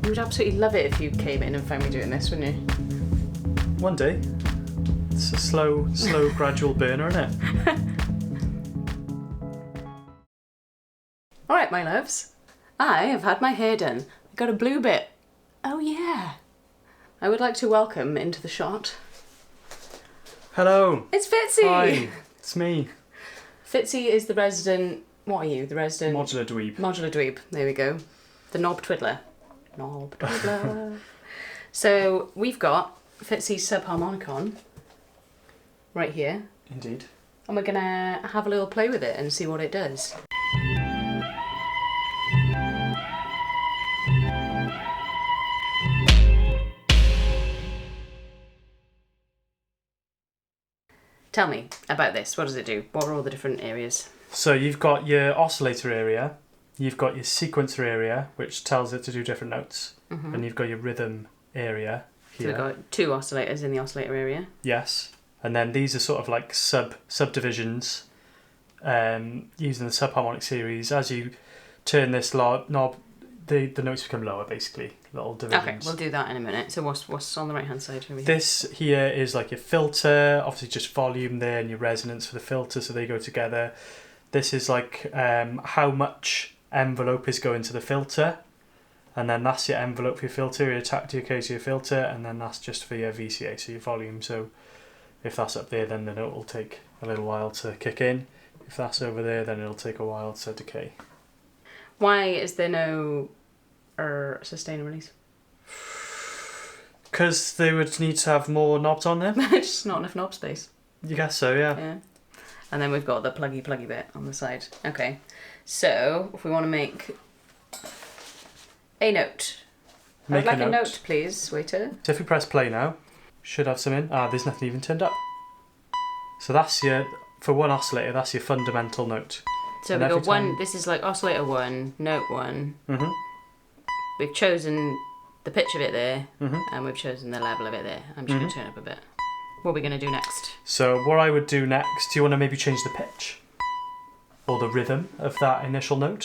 You would absolutely love it if you came in and found me doing this, wouldn't you? One day. It's a slow, gradual burner, isn't it? Alright, my loves. I have had my hair done. I got a blue bit. Oh yeah. I would like to welcome into the shot. Hello. It's Fitzy! Hi, it's me. Fitzy is the resident... What are you? The resident... Modular dweeb. Modular dweeb. There we go. The knob twiddler. Knob twiddler. So we've got Fitzy's Subharmonicon right here. Indeed. And we're going to have a little play with it and see what it does. Tell me about this. What does it do? What are all the different areas? So you've got your oscillator area, you've got your sequencer area, which tells it to do different notes, and you've got your rhythm area here. So we've got 2 oscillators in the oscillator area. Yes, and then these are sort of like subdivisions using the subharmonic series. As you turn this knob, the notes become lower, basically, little divisions. Okay, we'll do that in a minute. So what's on the right hand side over here? This here is like your filter, obviously just volume there, and your resonance for the filter, so they go together. This is like how much envelope is going to the filter, and then that's your envelope for your filter, your tactile case, your filter, and then that's just for your VCA, so your volume. So if that's up there, then the note will take a little while to kick in. If that's over there, then it'll take a while to decay. Why is there no sustain and release? Because they would need to have more knobs on there. Just not enough knob space. You guess so, yeah. Yeah. And then we've got the pluggy bit on the side. Okay. So if we want to make a note. I would like a note, please, waiter. So if we press play now, should have some in. There's nothing even turned up. So that's for one oscillator, that's your fundamental note. So we've got one, this is like oscillator 1, note 1. Mm-hmm. We've chosen the pitch of it there, and we've chosen the level of it there. I'm just going to turn up a bit. What are we going to do next? So what I would do next, do you want to maybe change the pitch? Or the rhythm of that initial note?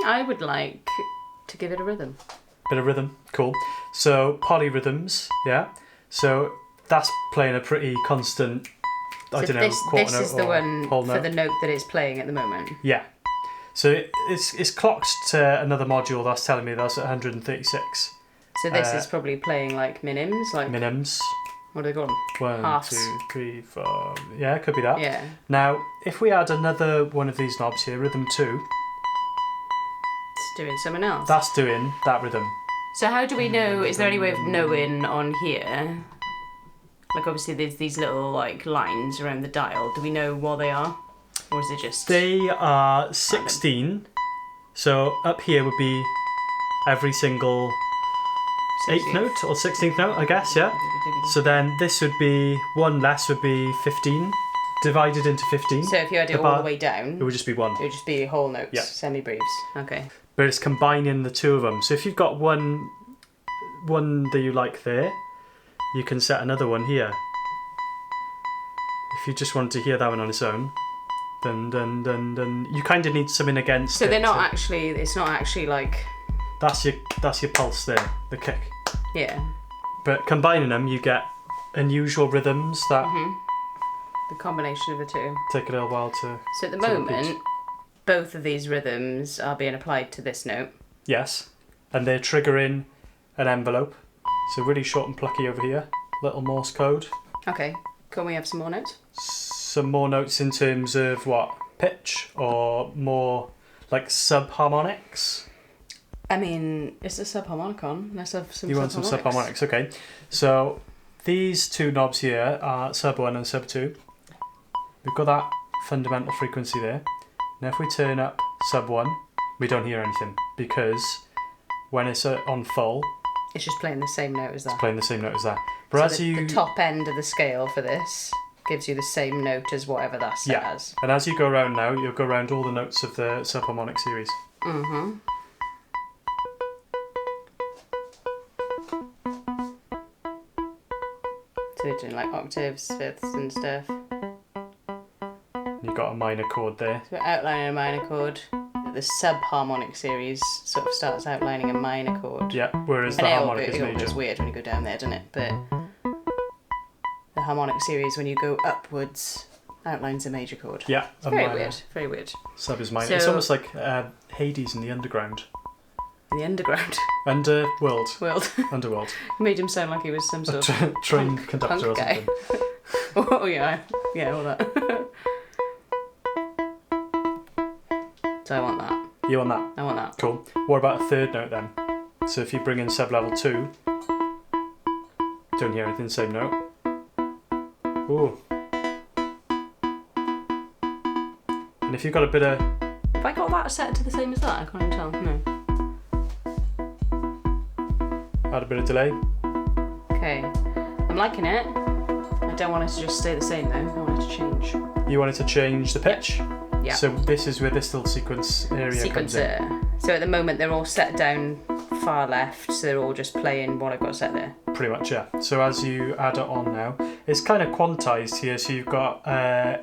I would like to give it a rhythm. Bit of rhythm, cool. So polyrhythms, yeah. So that's playing a pretty constant, quarter note This is the one whole for note. the note that it's playing at the moment. Yeah. So it's clocked to another module that's telling me that's at 136. So this is probably playing like minims, like minims. What do they call them? 1, Halves. 2, 3, 4. Yeah, it could be that. Yeah. Now, if we add another one of these knobs here, rhythm 2, It's doing something else. that's doing that rhythm. So how do we know? Is there any way of knowing on here? Like obviously there's these little like lines around the dial. Do we know what they are, or is it just? They are 16. So up here would be every single 8th note or 16th note, I guess, yeah. So then this would be, one less would be 15, divided into 15. So if you had it all the way down, it would just be 1. it would just be whole notes, Yeah. semi-breves. Okay. But it's combining the two of them. So if you've got one that you like there, you can set another one here. If you just wanted to hear that one on its own, then you kind of need something against So it. they're not actually. It's not actually like. That's your pulse there, the kick. Yeah. But combining them, you get unusual rhythms that The combination of the two. take a little while to. So at the to moment, repeat. both of these rhythms are being applied to this note. Yes, and they're triggering an envelope. So really short and plucky over here. Little Morse code. Okay. Can we have some more notes? Some more notes in terms of what? Pitch or more like sub-harmonics? I mean, it's a subharmonicon. Let's have some. You want some sub-harmonics, okay. So these two knobs here are sub 1 and sub 2. We've got that fundamental frequency there. Now if we turn up sub 1, we don't hear anything because when it's on full, It's just playing the same note as that. it's playing the same note as that. But So as the top end of the scale for this gives you the same note as whatever that's set as. And as you go around now, you'll go around all the notes of the sub-harmonic series. Mm-hmm. So we're doing like octaves, fifths and stuff. You've got a minor chord there. So we're outlining a minor chord. the sub-harmonic series sort of starts outlining a minor chord. Yeah, whereas And the harmonic is it all major. goes weird when you go down there, doesn't it? But the harmonic series, when you go upwards, outlines a major chord. Yeah, It's very weird. Very weird. Sub is minor. So- It's almost like Hades in the underground. In the underground Underworld. world. Underworld. Made him sound like he was some sort of Train conductor or punk guy. something. Oh yeah, all that. So I want that. You on that? I want that. Cool. What about a third note then? So if you bring in sub level 2, don't hear anything, same note. Ooh. And if you've got a bit of... Have I got that set to the same as that? I can't even tell. No. Add a bit of delay. Okay. I'm liking it. I don't want it to just stay the same though. I want it to change. You wanted to change the pitch? Yeah. So this is where this little sequence area comes in. Sequencer. So at the moment they're all set down far left, so they're all just playing what I've got set there. Pretty much, yeah. So as you add it on now, it's kind of quantized here. So you've got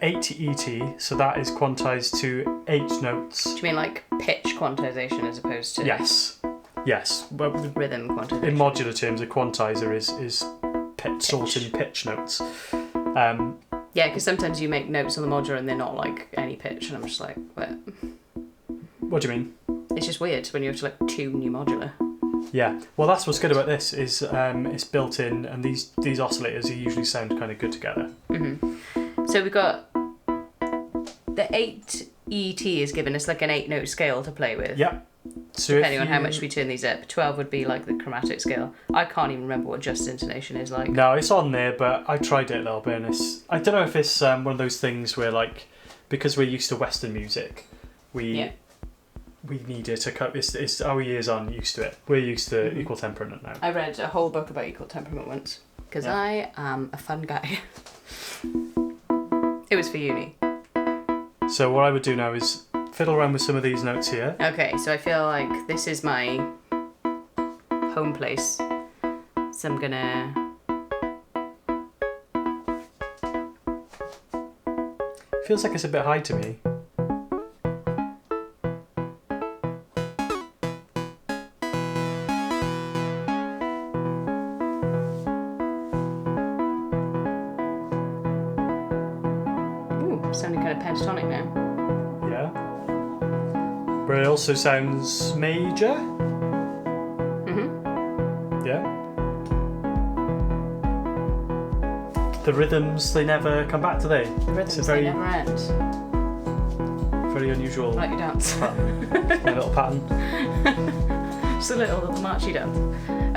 8 ET, so that is quantized to 8 notes. Do you mean like pitch quantization as opposed to Yes. Well, rhythm quantization? in modular terms, a quantizer is sorting pitch notes. Yeah, because sometimes you make notes on the modular and they're not like any pitch, and I'm just like, what? What do you mean? It's just weird when you have to like tune your modular. Yeah. Well, that's what's good about this is it's built in, and these oscillators usually sound kind of good together. So we've got the 8 ET is giving us like an 8-note scale to play with. Yeah. So Depending on how much we turn these up. 12 would be like the chromatic scale. I can't even remember what just intonation is like. No, it's on there, but I tried it a little bit, and I don't know if it's one of those things where, like, because we're used to Western music, we needed to cut. It's our ears aren't used to it. We're used to equal temperament now. I read a whole book about equal temperament once because I am a fun guy. It was for uni. So what I would do now is fiddle around with some of these notes here. Okay, so I feel like this is my home place. So I'm gonna... Feels like it's a bit high to me. Ooh, sounding kind of pentatonic now. Yeah. But it also sounds major. Yeah. The rhythms, they never come back, do they? The rhythms, it's a very, they never end. very unusual I like your dance. pattern. A little pattern. Just a little marchy dance.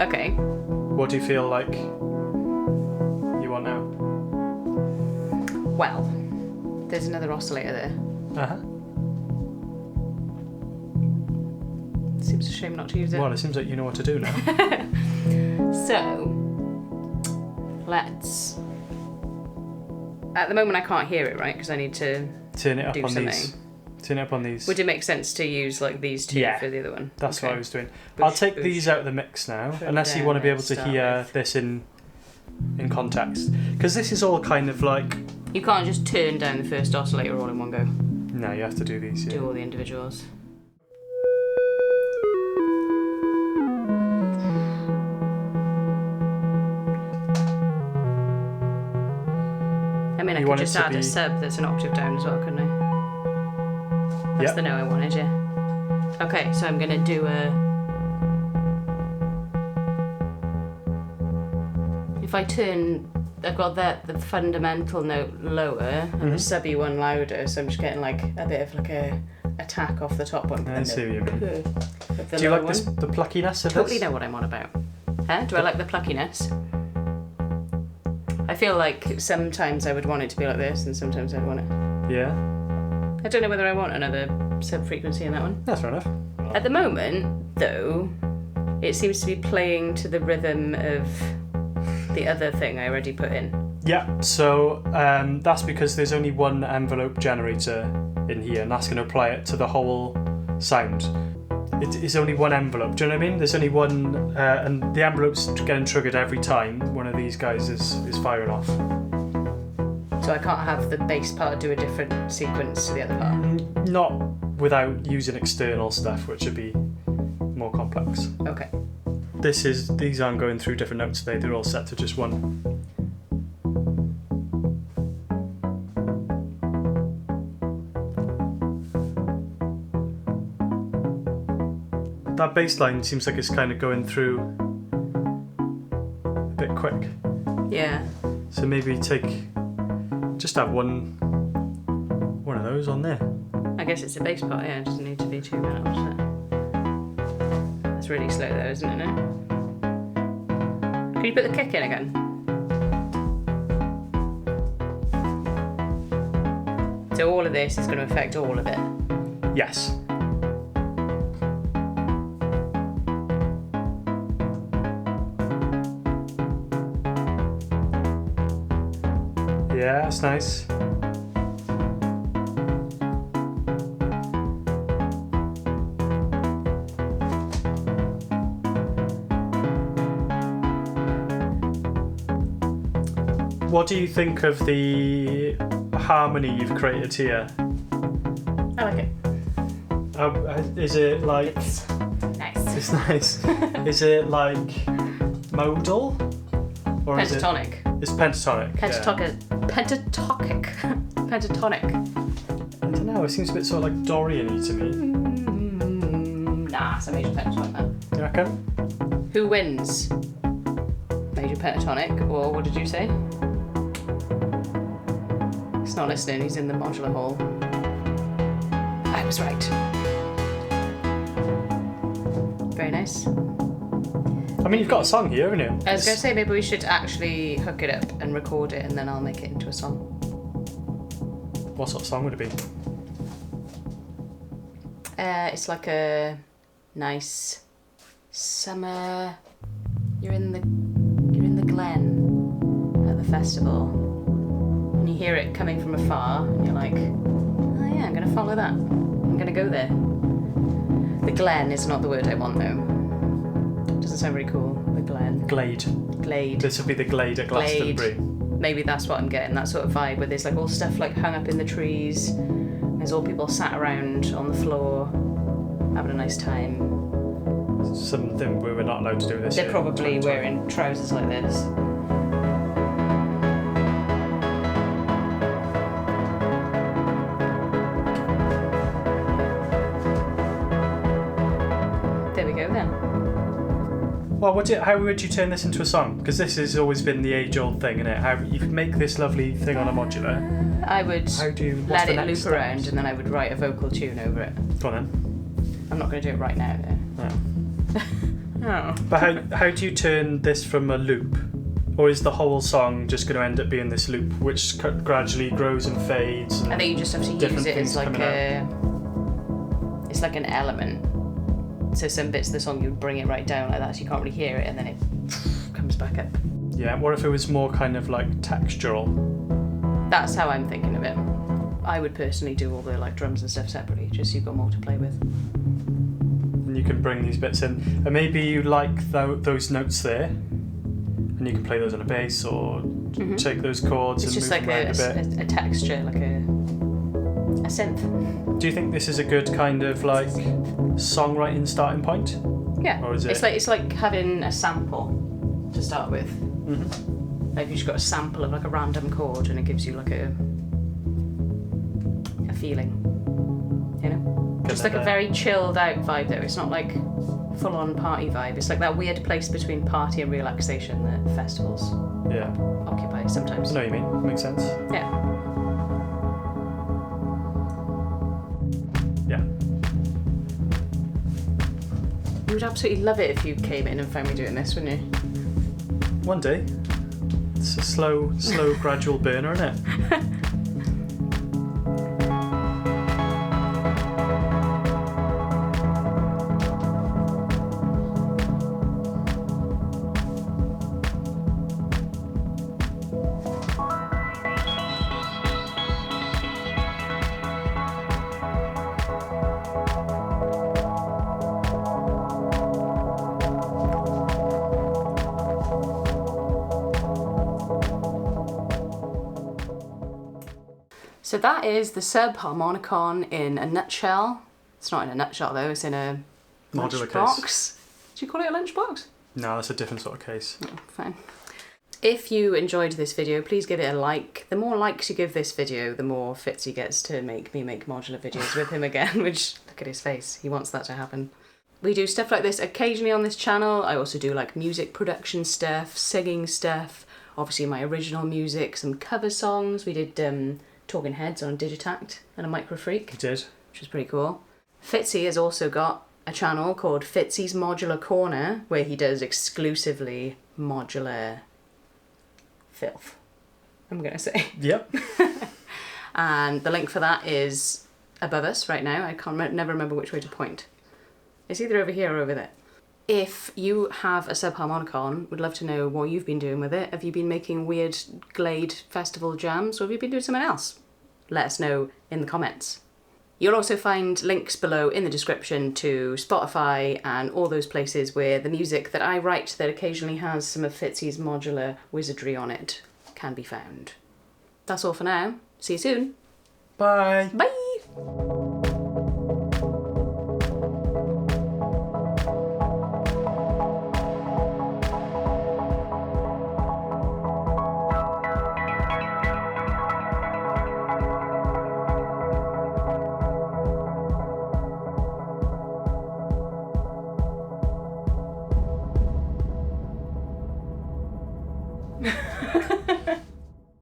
Okay. What do you feel like you want now? Well, there's another oscillator there. Uh-huh. Seems a shame not to use it. Well, it seems like you know what to do now. So, let's... At the moment I can't hear it, right? Because I need to Turn it up do on something. these. Turn it up on these. Would it make sense to use like these two Yeah. for the other one? That's Okay. what I was doing. Bush, I'll take bush. these out of the mix now, Put unless you down want to be and able to start hear with. this in context. Because this is all kind of like... You can't just turn down the first oscillator all in one go. No, you have to do these. Yeah. Do all the individuals. I mean, I You could want it just to add a be- sub that's an octave down as well, couldn't I? That's Yep. the note I wanted, yeah. Okay, so I'm going to do a... If I turn... I've got the fundamental note lower and the subby one louder, so I'm just getting like a bit of like a attack off the top one. I see what you mean. Of the Do you lower like this, one. the pluckiness of Totally this? know what I'm on about. Huh? Do I like the pluckiness? I feel like sometimes I would want it to be like this and sometimes I'd want it... Yeah, I don't know whether I want another sub-frequency in that one. that's fair enough. At the moment, though, it seems to be playing to the rhythm of the other thing I already put in. Yeah, so that's because there's only one envelope generator in here, and that's going to apply it to the whole sound. It is only one envelope, do you know what I mean? There's only one, and the envelope's getting triggered every time one of these guys is firing off. So I can't have the bass part do a different sequence to the other part. Not without using external stuff, which would be more complex. Okay. These aren't going through different notes today, they're all set to just one. That bass line seems like it's kind of going through a bit quick. Yeah. So maybe just have one of those on there. I guess it's a bass part, yeah, it doesn't need to be 2 minutes. It's really slow though, isn't it? No? Can you put the kick in again? So all of this is going to affect all of it. Yes. Yeah, that's nice. What do you think of the harmony you've created here? I like it. Is it like... It's nice. It's nice. Is it like modal? Or Pentatonic. It's pentatonic. Pentatonic. Pentatonic. Pentatonic. I don't know, it seems a bit sort of like Dorian-y to me. Nah, it's a major pentatonic man. You reckon? Who wins? Major pentatonic, or what did you say? He's not listening, he's in the modular hall. I was right. Very nice. I mean, you've got a song here, haven't you? I was going to say, maybe we should actually hook it up and record it, and then I'll make it into a song. What sort of song would it be? It's like a nice summer. You're in the glen at the festival, and you hear it coming from afar, and you're like, oh yeah, I'm going to follow that. I'm going to go there. The glen is not the word I want though. Doesn't sound very cool. The glen. Glade. Glade. This would be the Glade at Glastonbury. Maybe that's what I'm getting, that sort of vibe where there's like all stuff like hung up in the trees. There's all people sat around on the floor having a nice time. Something we were not allowed to do this They're year. probably wearing trousers like this. There we go then. Well, how would you turn this into a song? Because this has always been the age-old thing, isn't it? How you could make this lovely thing on a modular. I would let it loop steps? around and then I would write a vocal tune over it. Go on then. I'm not going to do it right now though. Oh. Oh. But how do you turn this from a loop? Or is the whole song just going to end up being this loop, which gradually grows and fades? And I think you just have to use it as like it's like an element. So some bits of the song you would bring it right down like that, so you can't really hear it, and then it comes back up. Yeah. What if it was more kind of like textural? That's how I'm thinking of it. I would personally do all the like drums and stuff separately, just so you've got more to play with. And you can bring these bits in, and maybe you like those notes there, and you can play those on a bass or take those chords it's and just move like them around a bit. a texture, like a synth. Do you think this is a good kind of like songwriting starting point? Yeah. Or is it? It's like having a sample to start with. Mm-hmm. Like you've just got a sample of like a random chord, and it gives you like a feeling. You know? Just like a very chilled out vibe though. It's not like full on party vibe. It's like that weird place between party and relaxation that festivals occupy sometimes. I know what you mean. Makes sense. Yeah. Yeah. You would absolutely love it if you came in and found me doing this, wouldn't you? One day. It's a slow, gradual burner, isn't it? So that is the Subharmonicon in a nutshell. It's not in a nutshell though, it's in a Modular lunchbox. case. Do you call it a lunchbox? No, that's a different sort of case. Oh, fine. If you enjoyed this video, please give it a like. The more likes you give this video, the more Fitzy gets to make me make modular videos with him again, which, look at his face, he wants that to happen. We do stuff like this occasionally on this channel. I also do like music production stuff, singing stuff, obviously my original music, some cover songs. We did Talking Heads on Digitact and a Micro Freak. You did. Which was pretty cool. Fitzy has also got a channel called Fitzy's Modular Corner, where he does exclusively modular filth, I'm gonna say. Yep. And the link for that is above us right now. I never remember which way to point. It's either over here or over there. If you have a sub-harmonicon, would love to know what you've been doing with it. Have you been making weird Glade festival jams, or have you been doing something else? Let us know in the comments. You'll also find links below in the description to Spotify and all those places where the music that I write that occasionally has some of Fitzy's modular wizardry on it can be found. That's all for now. See you soon. Bye. Bye!